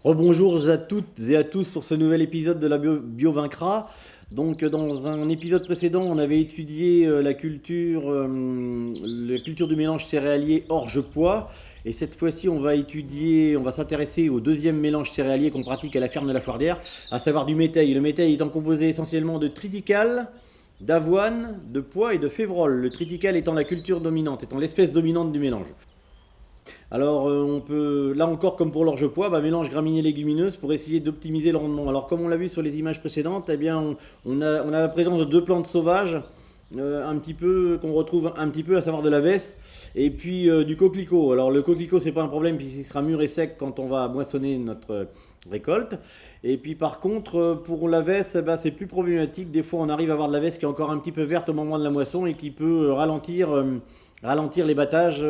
Rebonjour à toutes et à tous pour ce nouvel épisode de la Bio Vaincra. Donc, dans un épisode précédent, on avait étudié la culture du mélange céréalier orge-pois. Et cette fois-ci, on va s'intéresser au deuxième mélange céréalier qu'on pratique à la ferme de la Fourdière, à savoir du métail. Le métail étant composé essentiellement de triticale, d'avoine, de pois et de févrole. Le triticale étant la culture dominante, étant l'espèce dominante du mélange. Alors, on peut, là encore, comme pour l'orge-pois, mélange graminées légumineuses pour essayer d'optimiser le rendement. Alors, comme on l'a vu sur les images précédentes, eh bien, on a la présence de deux plantes sauvages, un petit peu, qu'on retrouve un petit peu, à savoir de la vesse, et puis du coquelicot. Alors, le coquelicot, c'est pas un problème, puisqu'il sera mûr et sec quand on va moissonner notre récolte. Et puis, par contre, pour la vesse, c'est plus problématique. Des fois, on arrive à avoir de la vesse qui est encore un petit peu verte au moment de la moisson et qui peut ralentir les battages,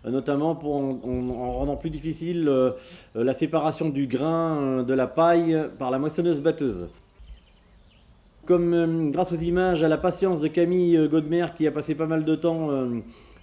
notamment en rendant plus difficile la séparation du grain de la paille par la moissonneuse-batteuse. Comme grâce aux images, à la patience de Camille Godmer qui a passé pas mal de temps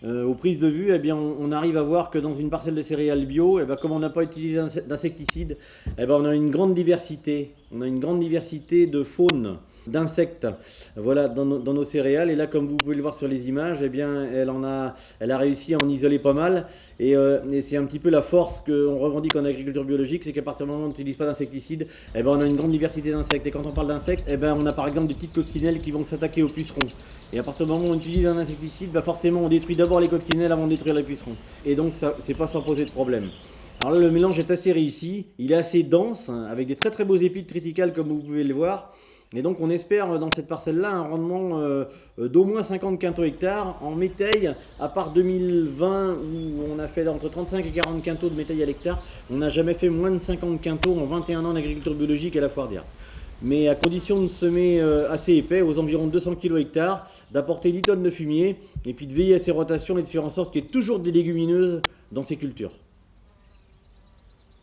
aux prises de vue, eh bien, on arrive à voir que dans une parcelle de céréales bio, comme on n'a pas utilisé d'insecticides, on a une grande diversité. On a une grande diversité de faune, d'insectes, voilà, dans nos céréales. Et là, comme vous pouvez le voir sur les images, elle a réussi à en isoler pas mal. Et c'est un petit peu la force qu'on revendique en agriculture biologique, c'est qu'à partir du moment où on n'utilise pas d'insecticides, on a une grande diversité d'insectes. Et quand on parle d'insectes, on a par exemple des petites coccinelles qui vont s'attaquer aux pucerons. Et à partir du moment où on utilise un insecticide, forcément on détruit d'abord les coccinelles avant de détruire les pucerons. Et donc ça, c'est pas sans poser de problème. Alors là, le mélange est assez réussi, il est assez dense, hein, avec des très très beaux épis de triticale comme vous pouvez le voir. Et donc on espère dans cette parcelle-là un rendement d'au moins 50 quintaux hectares en métail, à part 2020 où on a fait entre 35 et 40 quintaux de métail à l'hectare. On n'a jamais fait moins de 50 quintaux en 21 ans d'agriculture biologique à la Fourdière. Mais à condition de semer assez épais, aux environs 200 kg hectare, d'apporter 10 tonnes de fumier, et puis de veiller à ses rotations et de faire en sorte qu'il y ait toujours des légumineuses dans ces cultures.